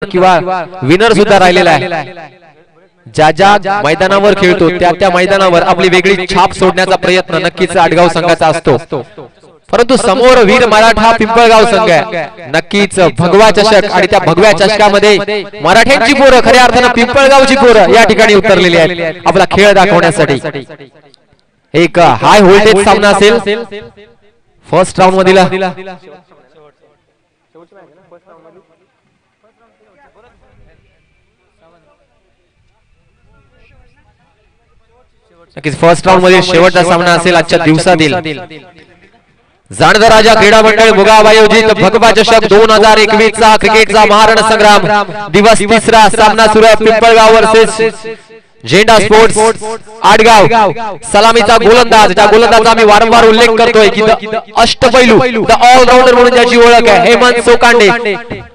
किंवा विनर सुद्धा राहिलेला आहे। ज्या ज्या मैदानावर खेळतो त्या त्या मैदानावर आपली वेगळी छाप सोडण्याचा प्रयत्न नक्कीच आडगाव संघाचा असतो, परंतु समोर वीर मराठा पिंपळगाव संघ आहे। नक्कीच भगवा चषक आणि त्या भगव्या चषकामध्ये मराठ्यांची पोरं खऱ्या अर्थानं पिंपळगावची पोरं या ठिकाणी उतरलेली आहेत आपला खेळ दाखवण्यासाठी। एक हाय व्होल्टेज सामना असेल फर्स्ट राऊंड मधील। नक्कीच फर्स्ट राऊंड मध्ये शेवटचा सामना असेल आजच्या दिवसातील। जाणता राजा क्रीडा मंडळ भुगाव आयोजित भगवा चषक 2021 चा क्रिकेटचा महारण संग्राम दिवस तिसरा सामना सुरू आहे। पिंपळगाव वर्सेस झेंडा स्पोर्ट्स आडगाव। सलामीचा गोलंदाज, त्या गोलंदाजाचा आम्ही वारंवार उल्लेख करतोय की अष्टपैलू द ऑलराऊंडर म्हणून ज्याची ओळख आहे हेमंत सोकांडे।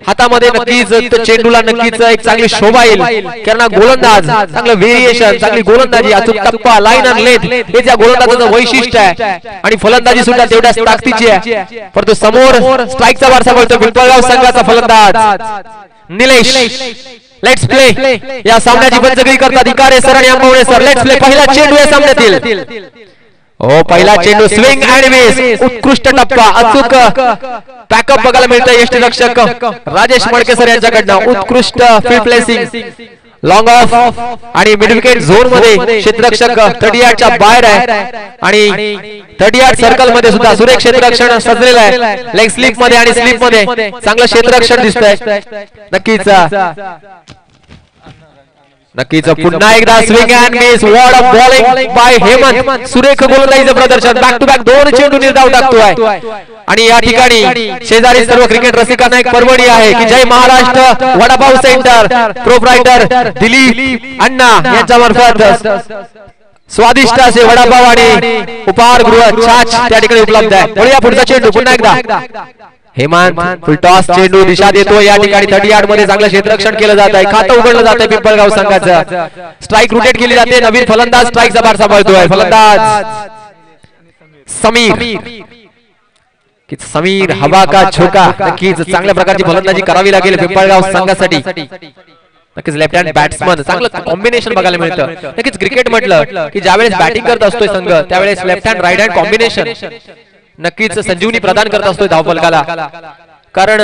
हातामध्ये नक्कीच चेंडूला नक्कीच एक चांगली शोभा येईल, कारण गोलंदाज चांगलं व्हेरिएशन, चांगली गोलंदाजी, अचूक टप्पा, लाईन आणि लेथ हे त्या गोलंदाजाचं वैशिष्ट्य आहे आणि फलंदाजी सुद्धा तेवढ्याच ताकदीची आहे। परंतु समोर स्ट्राईकचा वारसा करतो पिंपळगाव संघाचा फलंदाज निलेश। लेट्स प्ले या सामन्याची बंदगीरी करतात इकारे सर आणि अंबवणे सर। लेट्स प्ले पहिला चेंडू या सामन्यातील। ओ पहिला चेंडू स्विंग अँड मिस, उत्कृष्ट टप्पा, अचूक पॅकअप बघायला मिळतंय यष्टीरक्षक राजेश मडके सर यांच्याकडनं। उत्कृष्ट फील्ड प्लेसिंग, लॉंग ऑफ आणि मिड विकेट झोन मध्ये क्षेत्ररक्षक 38 च्या बाहेर आहे आणि 38 सर्कल मध्ये सुद्धा सुरेख क्षेत्ररक्षण सजलेलं आहे। लेग स्लिप मध्ये आणि स्लिप मध्ये चांगलं क्षेत्ररक्षण दिसतंय। नक्कीच पुन्हा एकदा swing and miss, ward of bowling by Hemant. सुरेख गोलंदाजीचं प्रदर्शन, बॅक टू बॅक दोन चेंडू निर्धाव टाकतोय आणि या ठिकाणी शेजारी सर्व क्रिकेट रसिकांना एक पर्वणी आहे की जय महाराष्ट्र वडापाव सेंटर प्रोप्रायटर दिलीप अण्णा यांच्या मार्फत स्वादिष्ट असे वडापाव आणि उपहारगृह छाछ त्या ठिकाणी उपलब्ध आहे। बोलूया पुढचा चेंडू पुन्हा एकदा हेमंत फुल टॉस चेंडू दिशा देतो या ठिकाणी 38 मध्ये चांगलं क्षेत्ररक्षण केलं जात आहे। खातं उघडलं जात आहे पिंपळगाव संघाचं। स्ट्राईक रोटेट केली जाते, नवीन फलंदाज स्ट्राईकचा भार सांभाळतोय फलंदाज समीर हवा का झोका। नक्कीच चांगल्या प्रकारची फलंदाजी करावी लागेल पिंपळगाव संघासाठी। नक्कीच लेफ्ट हँड बॅट्समन चांगलं कॉम्बिनेशन बघायला मिळतं। नक्कीच क्रिकेट म्हटलं की ज्यावेळेस बॅटिंग करत असतोय संघ त्यावेळेस left hand right hand combination नक्कीच संजीवनी प्रदान करत असतोय धावफलकाला, कारण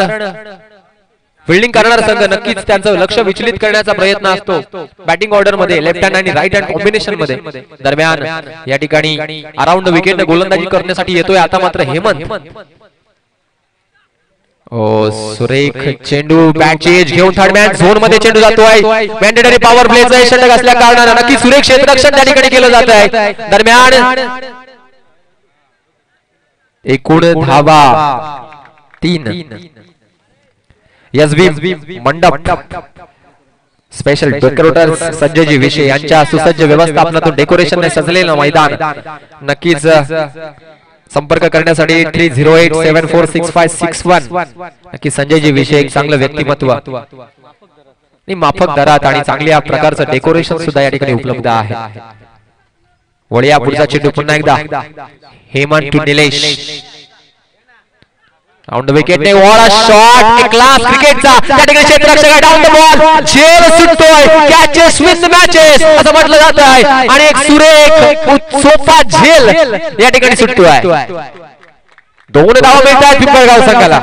फिल्डिंग करणारा संघ नक्कीच त्यांचं लक्ष विचलित करण्याचा प्रयत्न असतो बॅटिंग ऑर्डर मध्ये लेफ्ट हँड आणि राईट हँड कॉम्बिनेशन मध्ये। दरम्यान या ठिकाणी अराउंड विकेट गोलंदाजी करण्यासाठी येतोय आता मात्र हेमंत। ओ सुरेख चेंडू बॅटची एज घेऊन थर्ड मॅन झोन मध्ये चेंडू जातोय। मॅन्डेटरी पॉवर प्लेचा षटक असल्या कारणाने नक्की सुरेख क्षेत्ररक्षण त्या ठिकाणी केलं जात आहे। दरम्यान एकूण धावा 3। एसबी मंडप स्पेशल डेकोरेटर्स संजयजी विषय यांच्या सुसज्ज व्यवस्थापनातून डेकोरेशनने सजलेलं मैदान। नक्कीच संपर्क करण्यासाठी 3087465661 नक्की संजयजी विषय एक चांगलं व्यक्तिमत्व आणि माफक दरात आणि चांगल्या प्रकारचं डेकोरेशन सुद्धा या ठिकाणी उपलब्ध आहे। वळिया पुढचा चेंडू पुन्हा एकदा Hemant to Nilesh. Round wicket ने वॉट अ शॉट, क्लास क्रिकेटचा त्या ठिकाणी क्षेत्ररक्षक डाऊन द बॉल झेल सुटतोय, कॅचेस विन द मॅचेस असं म्हटलं जात आहे आणि एक सुरेख सोपा झेल या ठिकाणी सुटतोय। 2 धावा मिळतात पिंपळगाव संघाला।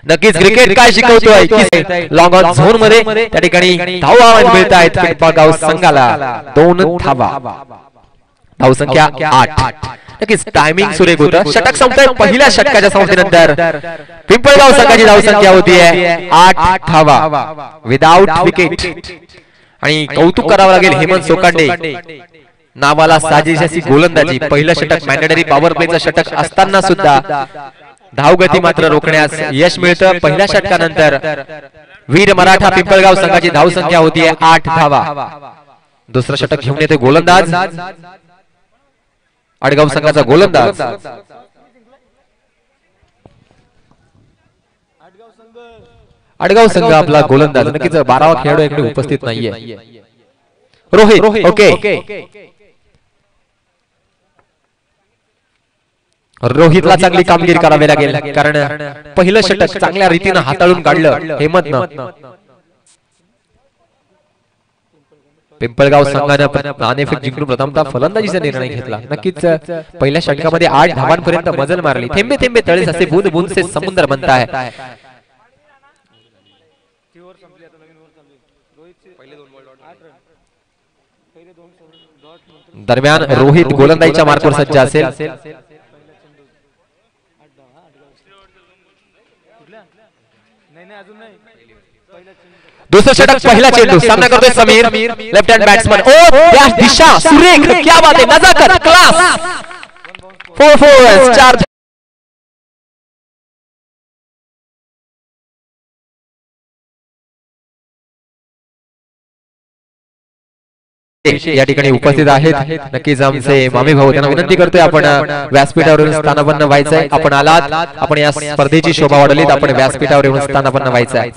नक्कीच क्रिकेट काय शिकवतोय की लॉंग ऑन झोन मध्ये त्या ठिकाणी धावा मिळतात पिंपळगाव संघाला। 2 धावा, धावसंख्या 8। नक्कीच टायमिंग सुरेख होतं। षटक संपतंय, पहिल्या षटकाच्या समाप्तीनंतर पिंपळगाव संघाची धावसंख्या होती 8 धावा विदाउट विकेट। आणि कौतुक करावं लागेल हेमंत सोकांडे, नावाला साजेशी अशी गोलंदाजी, पहिलं षटक मॅन्डेटरी पॉवर प्लेचं षटक असताना सुद्धा धावगती मात्र रोखण्यास यश मिळतं। पहिल्या षटकानंतर वीर मराठा पिंपळगाव संघाची धावसंख्या होती 8 धावा। दुसरं षटक घेऊन येते गोलंदाज आडगाव संघाचा गोलंदाज। आडगाव संघ आपला गोलंदाज नक्कीच 12वा खेळाडू इकडे उपस्थित नाहीये रोहित। ओके रोहितला चांगली कामगिरी करावी लागेल, कारण पहिलं षटक चांगल्या रीतीने हाताळून काढलं हेमंतनं. पिंपळगाव संघाने नाणेफेक जिंकून प्रथमतः फलंदाजीचा निर्णय घेतला. नक्कीच पहिल्या षटकामध्ये 8 धावांपर्यंत मजल मारली. थेंबे थेंबे तळेस असे बूंद बूंद से समुद्र बनता है. दरम्यान रोहित गोलंदाजीच्या मार्कवर सज्ज असेल. दुसरं षटक पहिला चेंडू सामना करतोय समीर, लेफ्ट हँड बॅट्समन. ओ त्या दिशा सुरेख, क्या बात है, नजाकत, क्लास. 4 4 या ठिकाणी उपस्थित आहेत. नक्कीच आमचे मामी भाऊ, त्यांना विनंती करतोय आपण व्यासपीठावर स्थानापन्न व्हायचंय. आपण आलात, आपण या स्पर्धेची शोभा वाढवलीत, आपण व्यासपीठावर येऊन स्थानापन्न व्हायचंय.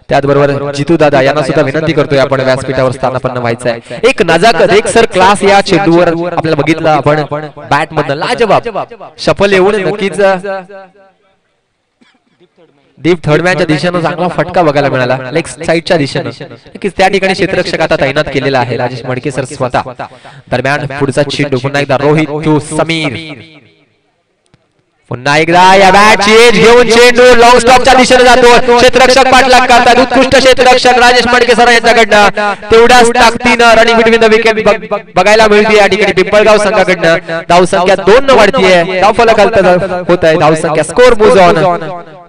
त्याचबरोबर जितू दादा यांना सुद्धा विनंती करतोय आपण व्यासपीठावर स्थानापन्न व्हायचंय. एक नजाकत, एक सर क्लास या चेंडूवर आपल्याला बघितलं आपण बॅट मधनं लाजवाब शफल येऊन नक्कीच डीप थर्ड मॅनच्या दिशेनं चांगला फटका बघायला मिळाला, लेग साईडच्या दिशेनं. नक्कीच त्या ठिकाणी क्षेत्ररक्षक आता तैनात केलेला आहे राजेश मडके सर स्वतः. दरम्यान पुढचा चेंडू पुन्हा एकदा रोहित टू समीर. पुन्हा एकदा या बॅट चेंज घेऊन चेंडू लॉंग स्टॉपच्या दिशेने जातो. क्षेत्ररक्षक पाठलाग करतात. उत्कृष्ट क्षेत्ररक्षक राजेश मडके सर यांच्याकडनं तेवढ्याच ताकदीनं रनिंग बिटवीन द विकेट बघायला मिळते या ठिकाणी पिंपळगाव संघाकडनं. धावसंख्या 2 न वाढतीये. धावफलक होत आहे. धावसंख्या स्कोर मूव्ज ऑन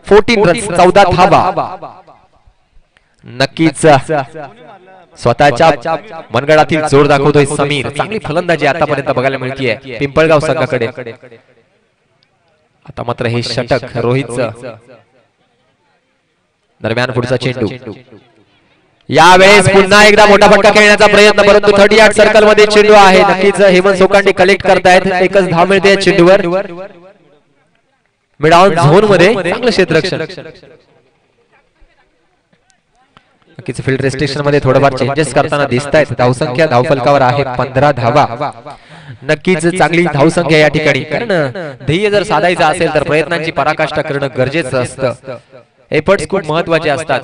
14 रन्स, 14 धावा. नक्कीच स्वतःच्या मनगडातील जोर दाखवतोय समीर. चांगली फलंदाजी आतापर्यंत बघायला मिळतीये पिंपळगाव संघाकडे. आता मात्र हे षटक रोहितचं. दरम्यान पुढचा चेंडू. यावेळेस पुन्हा एकदा मोठा फटका खेळण्याचा प्रयत्न, परंतु 38 सर्कल मध्ये चेंडू आहे. नक्कीच हेमंत सोकांडे कलेक्ट करतायत. एकच धाव मिळते चेंडूवर. मिड ऑन झोन मध्ये चांगलं क्षेत्ररक्षण. नक्कीच फील्ड रेस्ट्रिक्शन मध्ये थोडंफार चेंजेस करताना दिसत आहेत. धावसंख्या धावफलकावर आहे 15 धावा. नक्कीच चांगली धावसंख्या या ठिकाणी, कारण ध्येय जर साधायचं असेल तर प्रयत्नांची पराकाष्ठा करणं गरजेचं असतं. एफर्ट्स खूप महत्वाचे असतात.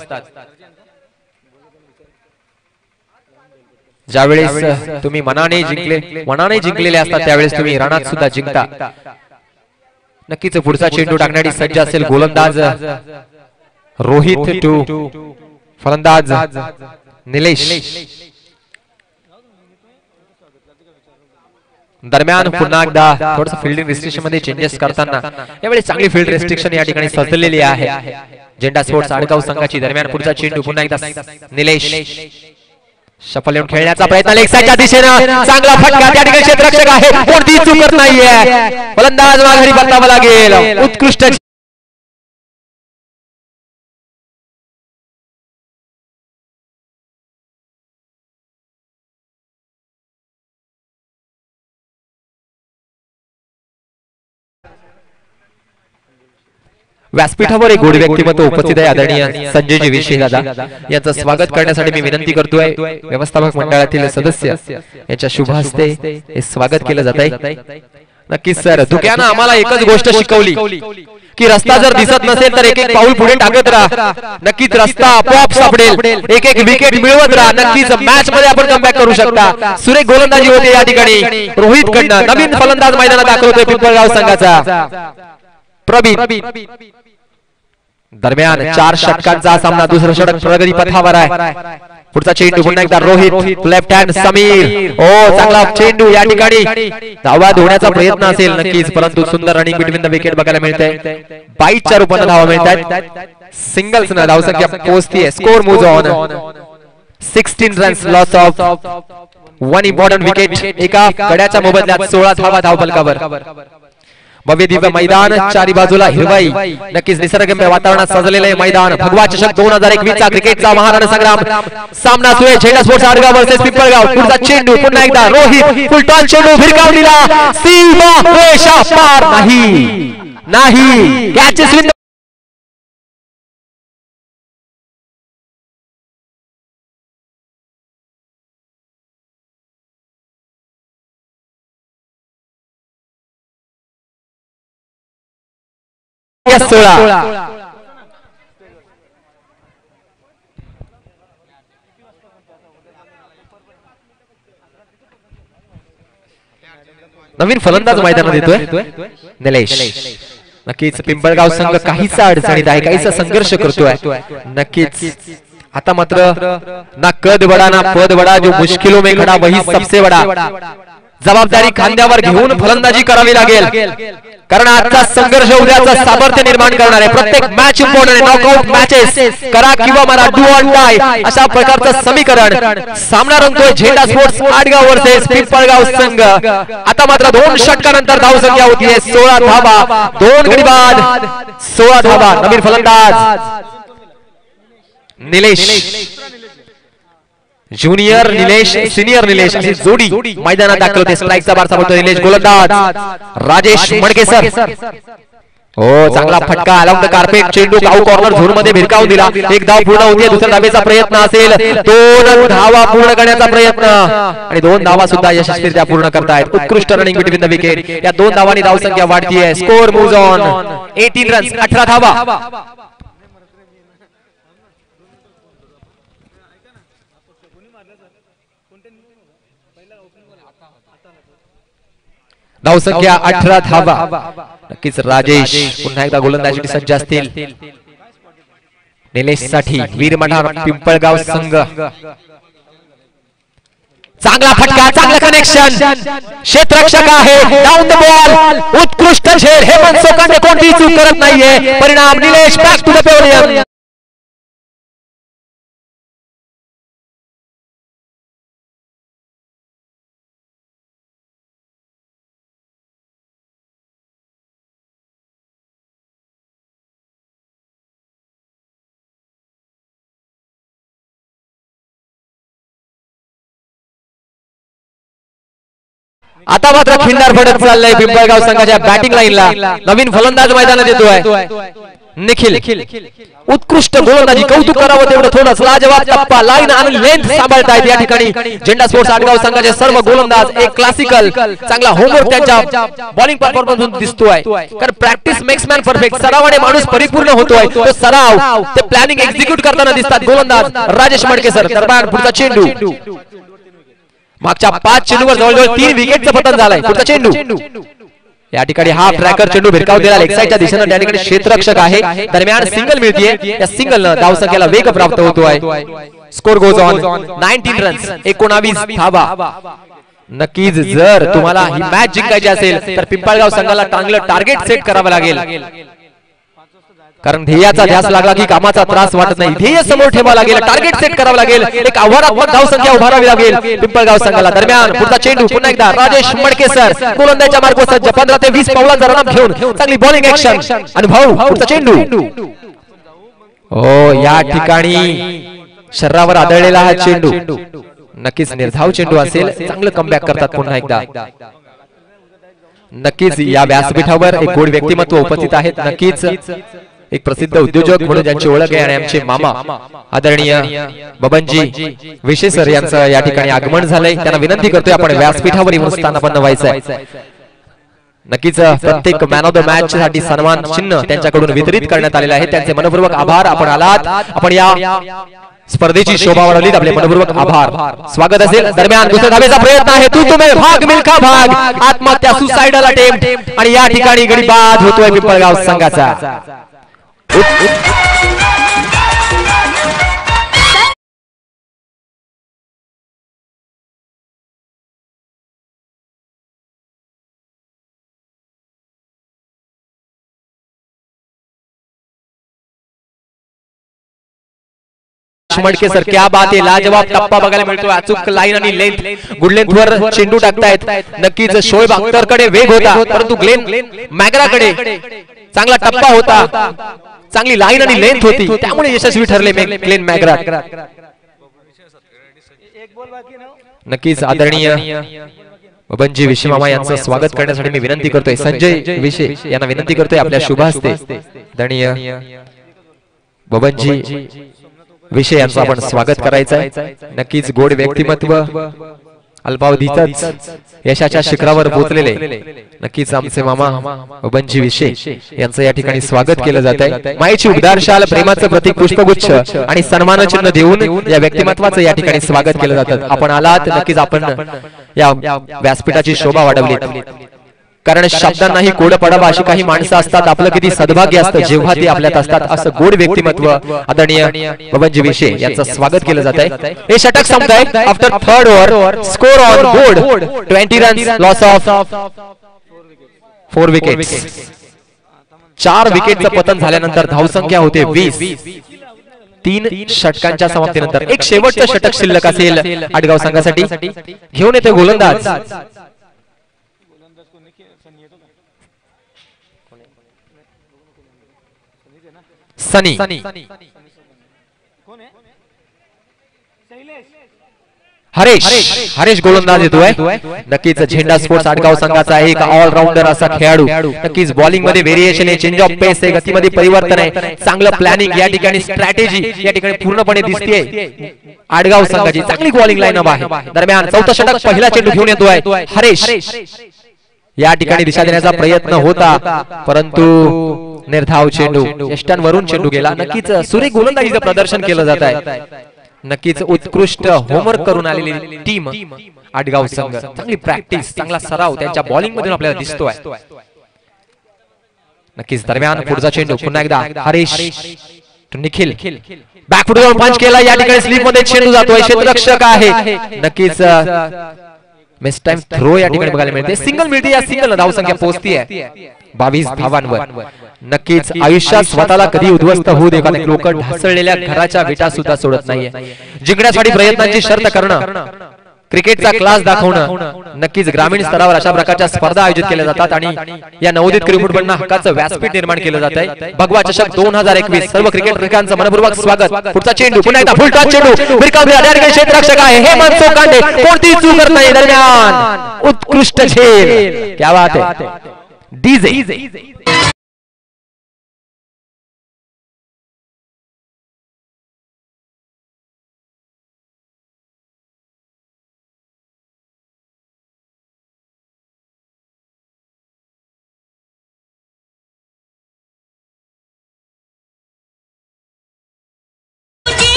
ज्यावेळेस तुम्ही मनाने जिंकलेले असतात त्यावेळेस तुम्ही रणात सुद्धा जिंकता. नक्कीच पुढचा चेंडू टाकण्यासाठी सज्ज असेल गोलंदाज रोहित टू फलंदाज निलेश. दरम्यान पुन्हा एकदा थोडंसं फील्डिंग रिस्ट्रिक्शन मध्ये चेंजेस करताना यावेळी चांगली फील्ड रिस्ट्रिक्शन या ठिकाणी सजलेली आहे झेंडा स्पोर्ट्स आडगाव संघाची. दरम्यान पुढचा चेंडू पुन्हा एकदा निलेश. शफल येऊन खेळण्याचा प्रयत्न, लेग साईडच्या दिशेनं चांगला फटका. त्या ठिकाणी क्षेत्ररक्षक आहे, कोणतीही चूक नाहीये. फलंदाज माघारी परतावा लागेल. उत्कृष्ट व्यासपीठावर एक गोड व्यक्तिमत्व उपस्थित आहे. आदरणीय संजयजी विशे दादा यांचं स्वागत करण्यासाठी मी विनंती करतोय. व्यवस्थापक मंडळातील सदस्य यांच्या शुभ हस्ते हे स्वागत केलं जात आहे. नक्कीच सर, धुक्यानं आम्हाला एकच गोष्ट शिकवली की रस्ता जर दिसत नसेल तर एक एक पाऊल पुढे टाकत राहा. नक्कीच रस्ता आपोआप सापडेल. एक एक विकेट मिळवत राहा. नक्कीच मॅच मध्ये आपण कमबॅक करू शकता. सुरेख गोलंदाजी होते या ठिकाणी रोहित कडनं. नवीन फलंदाज मैदानात दाखल होतोय पिंपळगाव संघाचा प्रबीर. दरम्यान 4 षटकांचा सामना, दुसरं षटक प्रगती पथावर आहे. पुढचा चेंडू पुन्हा एकदा रोहित, लेफ्ट हँड समीर. ओ चांगला चेंडू या ठिकाणी धावा धुण्याचा प्रयत्न असेल नक्कीच, परंतु सुंदर रनिंग बिटवीन द विकेट बघायला मिळते. बाईटच्या रूपाने धावा मिळतात. सिंगल्स न धावसंख्या पोहोचतीये. Score moves on 16 runs, loss of 1 important wicket. एका कड्याच्या मोबदल्यात 16 धावा धावफलकावर. भव्य दिव्य मैदान, चारी बाजूला हिरवाई. नक्कीच निसर्गरम्य वातावरणात सजलेले हे मैदान. भगवा चषक 2021 चा क्रिकेटचा महारण संग्राम सामना सुरू आहे. झेंडा स्पोर्ट्स आडगाव वर्सेस पिंपळगाव. पुढचा चेंडू पुन्हा एकदा रोहित, फुलटॉस चेंडू भिरकावलेला, सीमा रेषा पार नाही. कॅचेस 16 नवीन फलंदाज मैदानात येतोय निलेश. नक्कीच पिंपळगाव संघ काहीसा अडचणीत आहे, काहीसा संघर्ष करतोय. नक्कीच आता मात्र ना कद बडा ना पद बडा, जो मुश्किलों में खड़ा वही सबसे बडा. जबाबदारी खांद्यावर घेऊन फलंदाजी करावी लागेल, कारण आजचा संघर्ष उद्याचा सामर्थ्य निर्माण करणार आहे. प्रत्येक मॅच इम्पॉर्टंट आहे. नॉकआउट मॅचेस करा किंवा मला डू ऑर डाय अशा प्रकारचं समीकरण. सामना रंगतोय झेंडा स्पोर्ट्स आडगाव वर्सेस पिंपळगाव संघ. आता मात्र 2 षटकानंतर धावसंख्या होतीये 16 धावा, 2 गडी बाद 16 धावा. नवीन फलंदाज निलेश, ज्युनियर निलेश, सिनियर निलेश अशी जोडी मैदानात दाखल होते. स्ट्राईकचा बार सापडतो निलेश. गोलंदाज राजेश मडकेसर. हो, चांगला फटका अलॉंग द कार्पेट. चेंडू गाव कॉर्नर झोन मध्ये भिरकावून दिला. एक धाव पूर्ण होतीये. दुसऱ्या धावेचा प्रयत्न असेल. 2 धावा पूर्ण करण्याचा प्रयत्न आणि 2 धावा सुद्धा यशस्वीरित्या पूर्ण करतायत. उत्कृष्ट रनिंग बिटवीन द विकेट. या 2 धावांनी धावसंख्या वाढतीये. स्कोर मूव्ज ऑन 18 रन्स, 18 धावा. धावसंख्या 18 धावा. नक्कीच राजेश पुन्हा एकदा गोलंदाजीसाठी सज्ज असतील. निलेश साठी वीर मठार पिंपळगाव संघ. चांगला फटका, चांगलं कनेक्शन. क्षेत्ररक्षक आहे. Down the ball. उत्कृष्ट झेल. हेमंत सोकांडे कोणतीही चूक करत नाहीये. परिणाम Nilesh back to the pavilion. आता मात्र खिंडार फडत चाललंय पिंपळगाव संघाच्या बॅटिंग लाईनला. नवीन फलंदाज मैदानात येतोय निखिल. उत्कृष्ट गोलंदाजी, कौतुक करावं तेवढं थोडंच. लाजवाब टप्पा, लाईन आणि लेंथ सांभाळतायत या ठिकाणी झेंडा स्पोर्ट्स आडगाव संघाचे सर्व गोलंदाज. एक क्लासिकल चांगला होमवर्क त्यांच्या बॉलिंग परफॉर्मन्स दिसतोय, कारण प्रॅक्टिस मेक्स मॅन परफेक्ट. सरावाने माणूस परिपूर्ण होतोय. तो सराव ते प्लॅनिंग एक्झिक्यूट करताना दिसतात गोलंदाज राजेश मडकेसर. दरम्यान पुढचा चेंडू. मागच्या 5 चेंडूवर जवळजवळ 3 विकेटचं पतन झालंय. पुढचा चेंडू. या ठिकाणी हा ट्रॅकर चेंडू भिरकाव दिला लेग साइडच्या दिशेने. त्या ठिकाणी क्षेत्ररक्षक आहे. दरम्यान सिंगल मिळतीये. या सिंगलनं धावसंख्येला वेग प्राप्त होतोय. स्कोर गोज ऑन 19 रन्स, 19 धावा. नक्कीच जर तुम्हाला ही मॅच जिंकायची असेल तर पिंपळगाव संघाला चांगलं टार्गेट सेट करावं लागेल, कारण ध्येयाचा ध्यास लागला की कामाचा त्रास वाटत नाही. ध्येय समोर ठेवावं लागेल, टार्गेट सेट करावं लागेल, एक आव्हानात्मक धावसंख्या उभारावी लागेल पिंपळगाव संघाला. दरम्यान पुढचा चेंडू पुन्हा एकदा राजेश मडकेसर गोलंदाजाच्या मार्गावर सज्ज. 15 ते 20 पावलांचा रन घेऊन चांगली बॉलिंग ऍक्शन. अनुभव. पुढचा चेंडू. हो, या ठिकाणी शरीरावर आदळलेला हा चेंडू नक्कीच निर्धाव चेंडू असेल. चांगलं कमबॅक करतात पुन्हा एकदा. नक्कीच या व्यासपीठावर एक गोड व्यक्तिमत्व उपस्थित आहेत. नक्कीच एक प्रसिद्ध उद्योजक म्हणून ज्यांची ओळख आहे आणि आमचे मामा आदरणीय बबनजी विशे सर यांचं या ठिकाणी आगमन झालंय. त्यांना विनंती करतोय आपण व्यासपीठावर येऊन स्थानापन्न व्हायचंय. नक्कीच प्रत्येक मॅन ऑफ द मॅच साठी सन्मान चिन्ह त्यांच्याकडून वितरित करण्यात आलेलं आहे. त्यांचे मनपूर्वक आभार. आपण आलात, आपण या स्पर्धेची शोभा वाढवलीत, आपले मनपूर्वक आभार. स्वागत असेल. दरम्यान दुसऱ्या धावेचा प्रयत्न आहे. तू तुम्ही भाग मिल्खा भाग. आत्महत्या, सुसाइडल अटेम्प्ट आणि या ठिकाणी गडी बाद होतोय पिंपळगाव संघाचा. मडकेसर, क्या बात आहे. लाजवाब टप्पा बघायला मिळतोय. अचूक लाईन आणि लेंथ, गुड लेंथ वर चेंडू टाकतायत. नक्कीच शोएब अख्तरकडे वेग होता, परंतु ग्लेन मॅग्राकडे चांगला टप्पा होता, चांगली लाईन आणि लेंथ होती, त्यामुळे यशस्वी ठरले ग्लेन मॅग्रा. नक्कीच आदरणीय बबनजी विशे मामा यांचं स्वागत करण्यासाठी मी विनंती करतोय. संजय विशे यांना विनंती करतोय आपल्या शुभ हस्ते आदरणीय बबनजी विषय यांचं आपण स्वागत करायचं आहे. नक्कीच गोड व्यक्तिमत्व अल्पावधीतच यशाच्या शिखरावर पोहोचलेले नक्कीच आमचे मामा बबनजी विशे यांचं या ठिकाणी स्वागत केलं जात आहे। मायेची उबदार शाल, प्रेमाचं प्रतीक पुष्पगुच्छ आणि सन्मान चिन्ह देऊन या व्यक्तिमत्वाचं या ठिकाणी स्वागत केलं जातं। आपण आलात, नक्कीच आपण या व्यासपीठाची शोभा वाढवली, कारण शब्दांनाही कोड पडावा अशी काही माणसं असतात। आपलं किती सद्भाग्य असतं जेव्हा ते आपल्यात असतात। असं गोड व्यक्तिमत्व आदरणीय बबनजी विशे यांचं स्वागत केलं जात आहे। हे षटक संपतंय after third over, score on board 20 runs, loss of 4 wickets. 4 विकेटचं पतन झाल्यानंतर धावसंख्या होते 20। 3 षटकांच्या समाप्तीनंतर एक शेवटचं षटक शिल्लक असेल आडगाव संघासाठी। घेऊन येते गोलंदाज सनी। हरेश गोलंदाज येतोय। नक्कीच झेंडा स्पोर्ट्स आडगाव संघाचा एक ऑलराऊंडर असा खेळाडू। नक्कीच बॉलिंग मध्ये व्हेरिएशन आहे, चेंज ऑफ पेस आहे, गतीमध्ये परिवर्तन आहे, चांगलं प्लॅनिंग या ठिकाणी, स्ट्रॅटेजी या ठिकाणी पूर्णपणे दिसतेय आडगाव संघाची। चांगली बॉलिंग लाईनअप आहे। दरम्यान चौथा षटक, पहिला चेंडू घेऊन येतोय हरेश। या ठिकाणी दिशा देण्याचा प्रयत्न होता, परंतु निर्धाव चेंडू, यष्टांवरून चेंडू गेला। नक्कीच सुरेख गोलंदाजीचं प्रदर्शन केलं जात आहे। नक्कीच उत्कृष्ट होमवर्क करून आलेली टीम आडगाव संघ, चांगली प्रॅक्टिस, चांगला सराव त्यांच्या बॉलिंग मधून आपल्याला दिसतोय। नक्कीच दरम्यान पुढचा चेंडू पुन्हा एकदा हरेश टू निखिल, बॅकफुटवर पंच केला, या ठिकाणी स्लिप मध्ये चेंडू जातोय, क्षेत्ररक्षक आहे। नक्कीच मिस टाइम थ्रो या ठिकाणी बघायला मिळते, सिंगल मिळते, या सिंगल धावसंख्या पोहोचतीये 22 धावांवर। नक्कीच आयुष्यात स्वतःला कधी उद्ध्वस्त होऊ दे, कारण लोक ढासळलेल्या घराच्या विटा सुद्धा सोडत नाहीये। जिंकण्यासाठी प्रयत्नांची शर्त करणं, क्रिकेटचा क्लास दाखवणं, नक्कीच ग्रामीण स्तरावर अशा प्रकारच्या स्पर्धा आयोजित केल्या जातात आणि या नवोदित क्रिकेटपटूंना हक्काचं व्यासपीठ निर्माण केलं जात आहे। भगवा चषक 2021 सर्व क्रिकेट प्रेमींचं मनपूर्वक स्वागत। पुढचा चेंडू पुन्हा एकदा फुल टॉस चेंडू, क्षेत्ररक्षक आहे हे मनसुख कांडे, कोणतीही चूक करत नाही। दरम्यान उत्कृष्ट झेल, क्या बात है डीजे।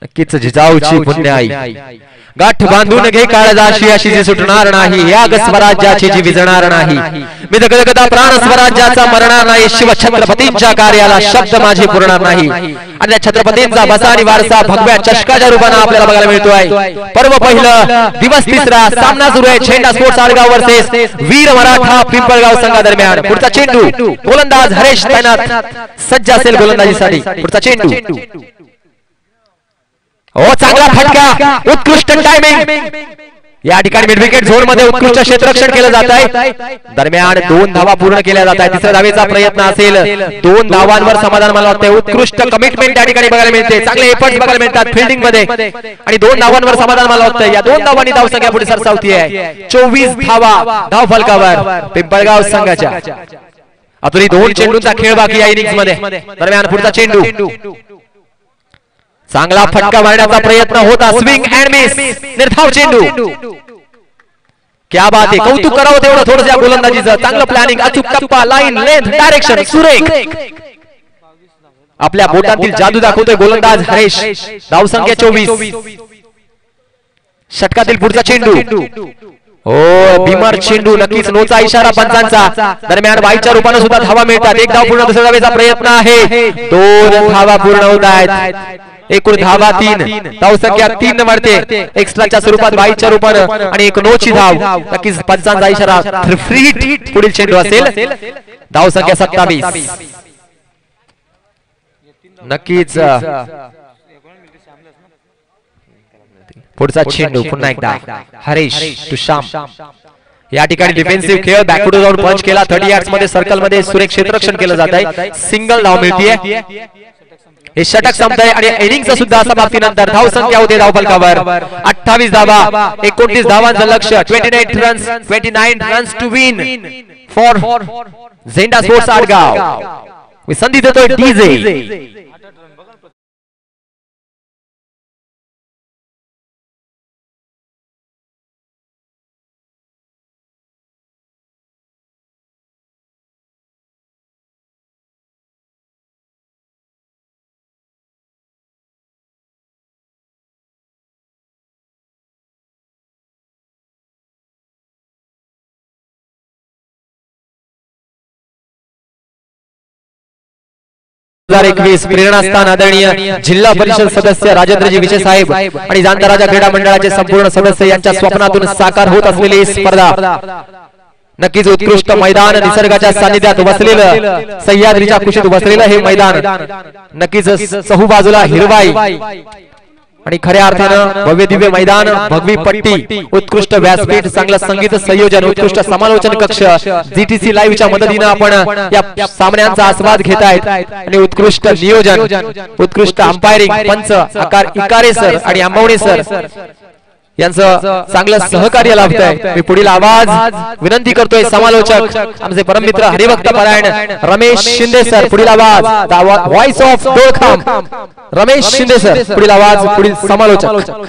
नक्कीच जिजाऊची पुण्याई, गाठ बांधून घे काळजाशी अशी जी सुटणार नाही, या स्वराज्याची जी विजणार नाही। मी दगदगदा प्राण स्वराज्याचा मरणार नाही, शिव छत्रपतींच्या कार्याला शब्द माझे पुरणार नाही। आणि त्या छत्रपतींचा बसा आणि वारसा भगव्या चषकाच्या रूपाने आपल्याला बघायला मिळतोय। पर्व पहिलं, दिवस तिसरा, सामना सुरू आहे झेंडा स्पोर्ट्स आडगाव वर्सेस वीर मराठा पिंपळगाव संघादरम्यान। पुढचा चेंडू, गोलंदाज हरेश तैनात सज्ज असेल गोलंदाजीसाठी। पुढचा चेंडू, ओ चांगला फटका, उत्कृष्ट टायमिंग, या ठिकाणी मिड विकेट झोन मध्ये उत्कृष्ट क्षेत्ररक्षण केलं जात आहे। दरम्यान 2 धावा पूर्ण केल्या जात आहेत, तिसऱ्या धावेचा प्रयत्न असेल, 2 धावांवर समाधान मला वाटतंय। उत्कृष्ट कमिटमेंट या ठिकाणी बघायला मिळते, चांगले एफर्ट्स बघायला मिळतात फिल्डिंग मध्ये आणि 2 धावांवर समाधान मला वाटतंय। या 2 धावांनी धावसंख्या पुढे सरसावती आहे, 24 धावा धाव फलकावर पिंपळगाव संघाच्या। अजूनही 2 चेंडूंचा खेळ बाकी या इनिंग्स मध्ये। दरम्यान पुढचा चेंडू, चांगला फटका मारण्याचा प्रयत्न होता, स्विंग अँड मिस, निर्धाव चेंडू, क्या बात आहे। कौतुक करावं तेवढं थोडं या गोलंदाजीचं, चांगलं प्लॅनिंग, अचूक टप्पा, लाईन, लेंथ, डायरेक्शन सुरेख, आपल्या बोटांतील जादू दाखवतोय गोलंदाज हरेश। धावसंख्या 24। षटकातील पुढचा चेंडू, हो भीमर चेंडू, नक्कीच नोचा इशारा पंचांचा। दरम्यान वाईच्या रूपाने सुद्धा धावा मिळतात, एक धाव पूर्ण, दुसऱ्या धावेचा प्रयत्न आहे, 2 धावा पूर्ण होत आहेत, एकूण धावा 3, धावसंख्या 3 वाढते एक्स्ट्राच्या स्वरूपात वाईच्या रूपाने आणि एक नोची धाव। नक्कीच पंचांचा इशारा, फ्री हिट पुढील चेंडू असेल, धावसंख्या 27। नक्कीच पुढचा चेंडू पुन्हा एकदा हरेश टू श्याम, या ठिकाणी डिफेन्सिव्ह खेळ, बॅकवर्ड जाऊन पंच केला, 30 यार्ड्स मध्ये सर्कल मध्ये सुरेख क्षेत्ररक्षण केलं जात आहे, सिंगल धाव मिळतीये। हे षटक संपतंय आणि इनिंगचं सुद्धा समाप्तीनंतर धावसंख्या होते धावफलकावर 28 धावा, 29 धावांचं लक्ष्य, 29 रन्स टू विन फॉर झेंडा स्पोर्ट्स आडगाव। संधी देतोय डीजे। 2021 प्रेरणास्थान आदरणीय जिल्हा परिषद सदस्य राजेंद्रजी विजय साहेब आणि जाणता राजा क्रीडा मंडळाचे संपूर्ण सदस्य यांच्या स्वप्नातून साकार होत असलेली ही स्पर्धा नक्कीच उत्कृष्ट मैदान, निसर्गाच्या सानिध्यात वसलेलं, सह्याद्रीच्या कुशीत वसलेलं हे मैदान नक्कीच चहूबाजूला हिरवाई आणि खऱ्या अर्थानं भव्य दिव्य मैदान, भगवी पट्टी, उत्कृष्ट व्यासपीठ, चांगलं संगीत संयोजन, उत्कृष्ट समालोचन कक्ष, जीटीसी लाईव्हच्या मदतीने आपण या सामन्यांचा आस्वाद घेतायत आणि उत्कृष्ट नियोजन, उत्कृष्ट अंपायरिंग, पंच आकार इकारे सर आणि आंबवणे सर यांचं चांगलं सहकार्य लाभतंय। मी पुढील आवाज विनंती करतोय समालोचक आमचे परममित्र हरिभक्त परायण रमेश शिंदे सर, पुढील आवाज voice of Dolkhamb Ramesh Shinde sir, पुढील आवाज, पुढील समालोचक।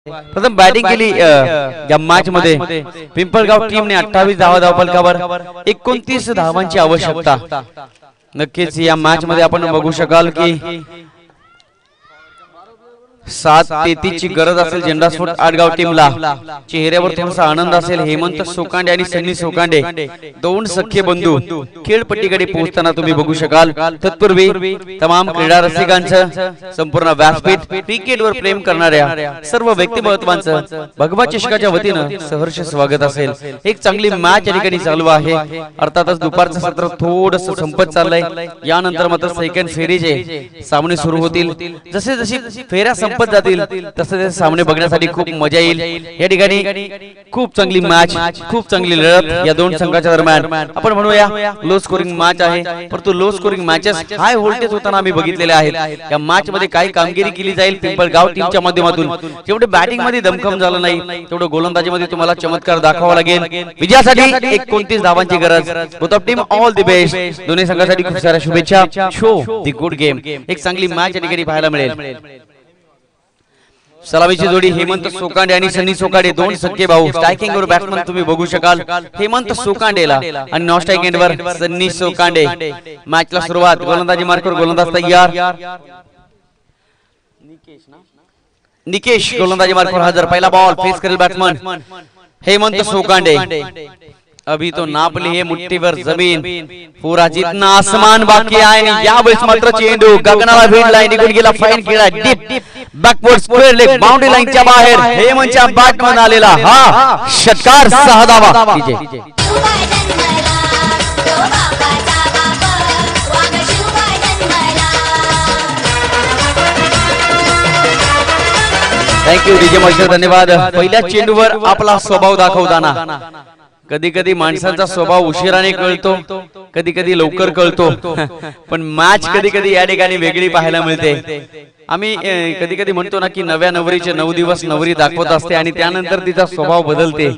प्रथम बॅटिंग केली या मॅच मध्ये पिंपळगाव टीमने 28 धावा धावफलकावर 29 धावांची आवश्यकता। नक्कीच या मॅच मध्ये आपण बघू शकाल की 7-33 ची गरज असेल झेंडास्फोट आडगाव टीमला। चेहऱ्यावर थोडासा आनंद असेल। हेमंत सोकांडे आणि सन्नी सोकांडे दोन सख्खे बंधू खेळपट्टीकडे पोहोचताना तुम्ही बघू शकाल। तत्पूर्वी तमाम क्रीडा रसिकांचं, संपूर्ण व्यासपीठ, क्रिकेटवर प्रेम करणाऱ्या सर्व व्यक्तिमत्वांचं भगवा चषकाच्या वतीनं सहर्ष स्वागत असेल। एक चांगली मॅच या ठिकाणी चालू आहे। अर्थातच दुपारचं सत्र थोडंसं संपत चाललंय। यानंतर मात्र सेकंड फेरीचे सामने सुरू होतील। जसे जसे फेऱ्या संपत जातील तसे सामने बघण्यासाठी खूप मजा येईल। या ठिकाणी खूप चांगली मॅच, खूप चांगली लढत या दोन संघाच्या दरम्यान आपण म्हणूया लो स्कोरिंग मॅच आहे। परंतु low scoring matches high voltage होताना आम्ही बघितलेले आहेत। या मॅच मध्ये काय कामगिरी केली जाईल पिंपळगाव टीमच्या माध्यमातून, जेवढे बॅटिंग मध्ये दमखम झालं नाही तेवढं गोलंदाजी मध्ये तुम्हाला चमत्कार दाखवावा लागेल। विजयासाठी 29 धावांची गरज। Both of team all the best. दोन्ही संघासाठी खूप साऱ्या शुभेच्छा। Show the good game. एक चांगली मॅच या ठिकाणी पाहायला मिळेल। सलामीची जोडी हेमंत सोकांडे आणि सन्नी सोकांडे दोन सख्खे भाऊ। स्ट्रायकिंग वर बॅट्समन तुम्ही बघू शकाल हेमंत सोकांडेला आणि नॉन स्ट्राइक एंड वर सन्नी सोकांडे। मॅचला सुरुवात, गोलंदाजी मार्कवर गोलंदाज तयार। निकेश गोलंदाजी मार्कवर हजर। पहिला बॉल फेस करेल बॅट्समन हेमंत सोकांडे। अभी तो नाप ली है मुट्ठी भर जमीन, पूरा जितना आसमान बाकी आहे। यावेळेस मात्र चेंडू गगनाला भिडलाय, निघून गेला, फाईन केला deep backward square leg boundary लाईनच्या बाहेर। हेमंतच्या बॅटमन आलेला हा षटकार, 6 धावा। थँक्यू डीजे मास्टर, धन्यवाद। पहिल्या चेंडूवर आपला स्वभाव दाखवताना कधी कधी माणसांचा स्वभाव उशिराने कळतो, कधी कधी लवकर कळतो, पण मॅच कधी कधी या ठिकाणी वेगळी पाहायला मिळते। आम्ही कधी कधी म्हणतो ना की नव्या नवरीचे 9 दिवस नवरी दाखवत असते आणि त्यानंतर तिचा स्वभाव बदलते।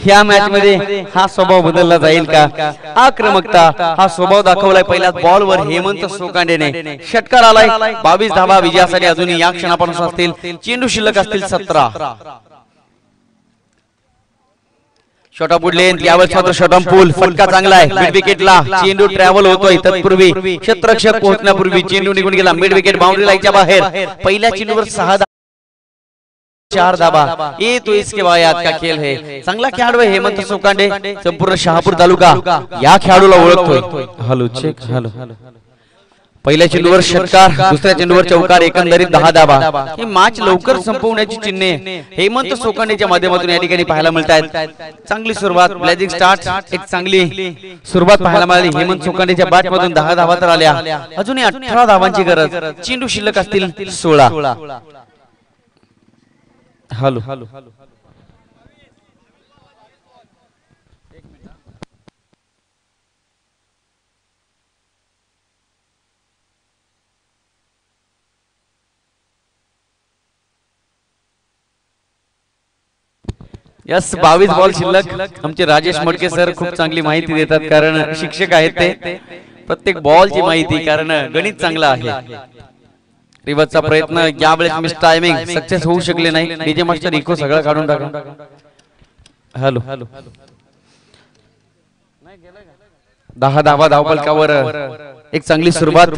ह्या मॅच मध्ये हा स्वभाव बदलला जाईल का? आक्रमकता हा स्वभाव दाखवलाय पहिल्या बॉल वर हेमंत सोकांडेने। षटकार आलाय, 22 धावा विजयासाठी अजूनही या क्षणापासून असतील। चेंडू शिल्लक असतील 17। शॉट ऑफ लेंथ, यावेळेस मात्र शॉट ऑन पूल, फटका चांगला आहे मिड विकेटला। चेंडू ट्रॅव्हल होतोय, तत्पूर्वी क्षेत्ररक्षक पोहोचण्यापूर्वी चेंडू निघून गेला मिड विकेट बाउंड्री लाईनच्या बाहेर। पहिल्या चेंडूवर 6 4 धाबा, ये तो इसके बायात का खेल है. चांगला खेळाडू आहे हेमंत सोकांडे, संपूर्ण शहापूर तालुका या खेळाडूला ओळखतोय. Hello check, hello. पहिल्या चेंडूवर षटकार, दुसऱ्या चेंडूवर चौकार, एकंदरीत 10 धाबा. हे मॅच लवकर संपवण्याची चिन्हे हेमंत सोकांडेच्या माध्यमातून या ठिकाणी पाहायला मिळत आहेत. चांगली सुरुवात, ब्लेझिंग स्टार्ट, एक चांगली सुरुवात पाहायला मिळाली हेमंत सोकांडेच्या बॅट मधून. 10 धावा तर आल्या, अजूनही 18 धावांची गरज. चेंडू शिल्लक असतील 16. हॅलो. यस, 22 बॉल शिल्लक. आमचे राजेश मडके सर खूप चांगली माहिती देतात, कारण शिक्षक आहेत ते. प्रत्येक बॉलची माहिती, कारण गणित चांगलं आहे. रिवर्सचा प्रयत्न, यावेळेस मिस टायमिंग, सक्सेस होऊ शकले नाही. डीजे मास्टर इको सगळं काढून टाका. हॅलो. 10 धावा धावफलकावर. एक चांगली सुरुवात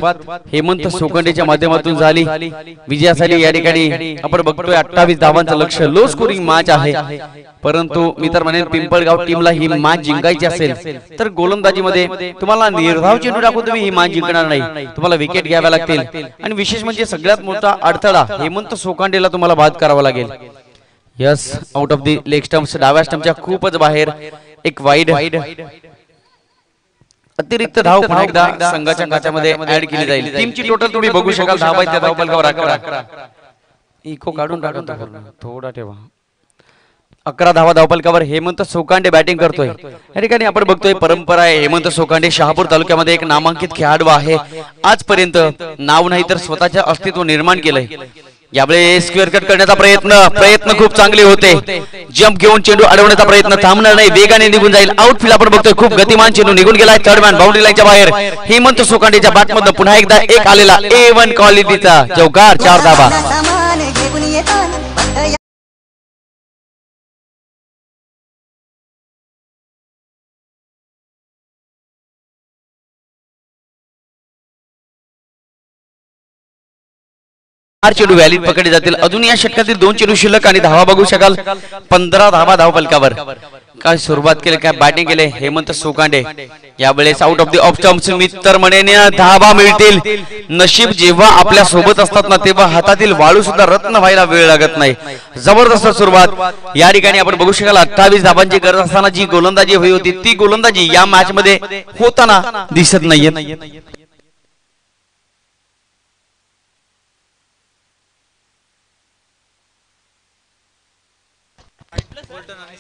हेमंत सोकांडेच्या माध्यमातून झाली. विजयासाठी या ठिकाणी आपण बघतोय 28 धावांचं लक्ष्य. लो स्कोरिंग मॅच आहे, परंतु मी तर म्हणेन पिंपळगाव टीमला ही मॅच जिंकायची असेल तर गोलंदाजीमध्ये तुम्हाला निर्धाव चेंडू टाकून तुम्ही ही मॅच जिंकणार नाही. तुम्हाला विकेट घ्याव्या लागतील, आणि विशेष म्हणजे सगळ्यात मोठा अडथळा हेमंत सोकांडेला तुम्हाला बाद करावा लागेल. Yes, out of the leg stumps, डाव्या स्टंपच्या खूपच बाहेर. एक वाईड. अतिरिक्त धाव पुन्हा एकदा संघाच्या खात्यामध्ये ऍड केली जाईल. टीमची टोटल तुम्ही बघू शकाल. धावा त्या धावफलकावर 11. इको काढून टाका, थोडा ठेवा. 11 धावा धावफलकावर. हेमंत सोकांडे बॅटिंग करतोय. या ठिकाणी आपण बघतोय परंपरा आहे. हेमंत सोकांडे शहापूर तालुक्यामध्ये एक नामांकित खेळाडू आहे. आजपर्यंत नाव नाही तर स्वतःचे अस्तित्व निर्माण केलंय. यावेळेस स्क्वेअर कट करण्याचा प्रयत्न खूप चांगले होते. जंप घेऊन चेंडू अडवण्याचा प्रयत्न थांबणार नाही, वेगाने निघून जाईल. आउटफील्ड आपण बघतोय, खूप गतिमान चेंडू निघून गेलाय. थर्ड मॅन बाउंड्री लाईनच्या बाहेर. हेमंत सोकांडेच्या बॅटमधून पुन्हा एकदा एक आलेला A1 क्वालिटीचा चौकार, 4 धावा. चेंडू व्हॅलीत पकडले जातील. अजून या षटकातील 2 चेंडू शिल्लक आणि धावा बघू शकाल. 15 धावा धावफलकावर. काय सुरुवात केली, काय बॅटिंग केले हेमंत सोकांडे. यावेळेस out of the of stumps. मित्र म्हणेन धावा मिळतील. नशीब जेव्हा आपल्या सोबत असतात ना, तेव्हा हातातील वाळू सुद्धा रत्न व्हायला वेळ लागत नाही. जबरदस्त सुरुवात या ठिकाणी आपण बघू शकाल. 28 धावांची गरज असताना जी गोलंदाजी हवी होती, ती गोलंदाजी या मॅच मध्ये होताना दिसत नाहीये.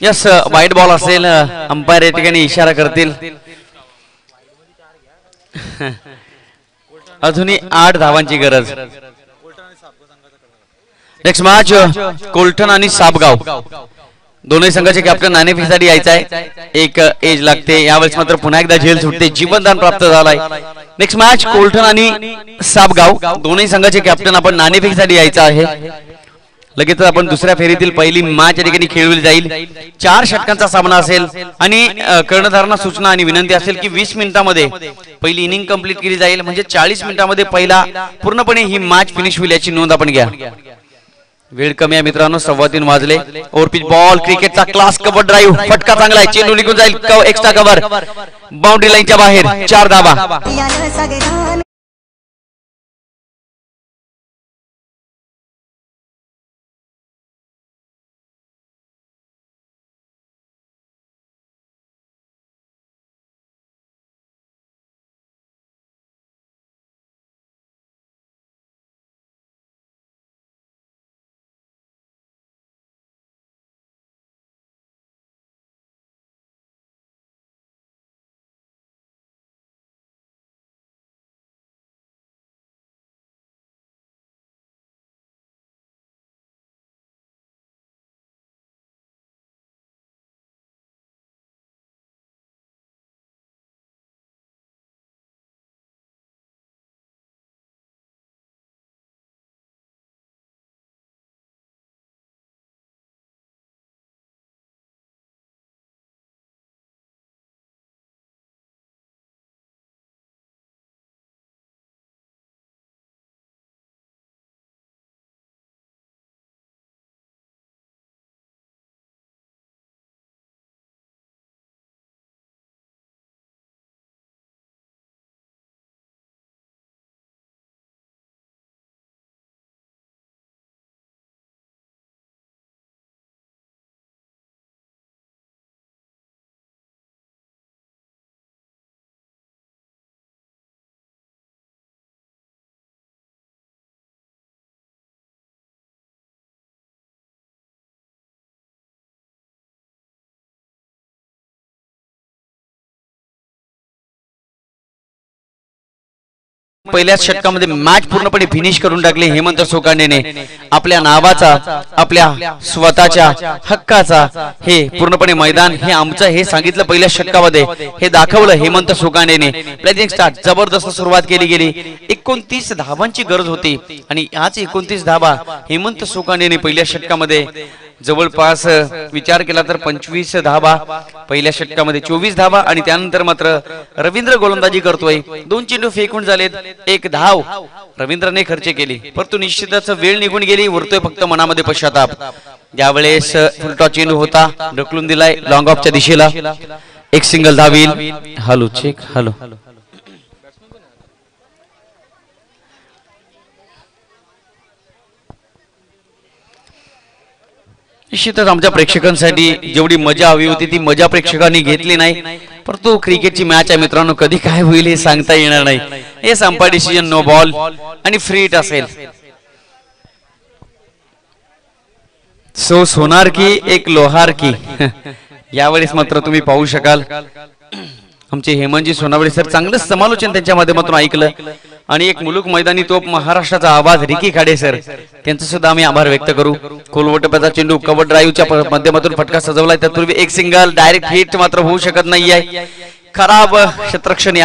यस, वाईट बॉल असेल. अंपायर या ठिकाणी इशारा करतील. अजूनही 8 धावांची गरज. नेक्स्ट मॅच कोलठण आणि सापगाव. दोन्ही संघाचे कॅप्टन नाणेफेकीसाठी यायचा आहे. एक एज लागते. यावेळेस मात्र पुन्हा एकदा झेल सुटते. जीवनदान प्राप्त झालाय. नेक्स्ट मॅच कोलठण आणि सापगाव. दोन्ही संघाचे कॅप्टन आपण नाणेफेकीसाठी यायचा आहे. लगेच आपण दुसऱ्या फेरीतील पहिली मॅच या ठिकाणी खेळवली जाईल. 4 षटकांचा सामना असेल, आणि कर्णधारांना सूचना आणि विनंती असेल की 20 मिनिटांमध्ये पहिली इनिंग कंप्लीट केली जाईल. म्हणजे 40 मिनिटांमध्ये पहिला पूर्णपणे ही मॅच फिनिश होईल याची नोंद आपण घ्या. वेळ कमी आहे मित्रांनो, 3:15 वाजले. ओव्हरपिच बॉल, क्रिकेटचा क्लास कव्हर ड्राईव्ह, फटका चांगला आहे. चेंडू निघून जाईल एक्स्ट्रा कव्हर, बाउंड्री लाईनच्या बाहेर. 4 धावा. पहिल्याच षटकामध्ये मॅच पूर्णपणे फिनिश करून टाकली हेमंत सोकांडेने आपल्या नावाचा आपल्या स्वतःच्या हक्काचा हे पूर्णपणे मैदान हे आमचं हे सांगितलं पहिल्या षटकामध्ये हे दाखवलं हेमंत सोकांडेने प्लेइंग स्टार्ट जबरदस्त सुरुवात केली गेली 29 धावांची गरज होती आणि याच 29 धावा हेमंत सोकांडेने पहिल्या षटकामध्ये जवळपास विचार केला तर 25 धावा पहिल्या षटकामध्ये 24 धावा आणि त्यानंतर मात्र रवींद्र गोलंदाजी करतोय 2 चेंडू फेकून झालेत 1 धाव रवींद्रने खर्च केली परंतु निश्चितच वेळ निघून गेली उरतोय फक्त मनामध्ये पश्चाताप यावेळेस फुलटॉस चेंडू होता ढकलून दिलाय लॉंग ऑफच्या दिशेला एक सिंगल धावील हॅलो चेक हॅलो निश्चितच आमच्या प्रेक्षकांसाठी जेवढी मजा हवी होती ती मजा प्रेक्षकांनी घेतली नाही परंतु क्रिकेटची मॅच आहे मित्रांनो कधी काय होईल हे सांगता येणार नाही हे संपा डिसिजन नो बॉल आणि फ्री हिट असेल सो सोनार की एक लोहार की यावेळेस मात्र तुम्ही पाहू शकाल आमचे हेमंतजी सोनावळे सर चांगलं समालोचन त्यांच्या माध्यमातून ऐकलं आणि एक मुलुक मैदानी तोप महाराष्ट्राचा आवाज रिकी खाडे सर त्यांचा सुद्धा आम्ही आभार व्यक्त करू कोलवटप्याचा चेंडू कव्हर ड्राईव्हच्या माध्यमातून फटका सजवलाय त्यापूर्वी एक सिंगल डायरेक्ट हिट मात्र होऊ शकत नाहीये खराब क्षेत्ररक्षण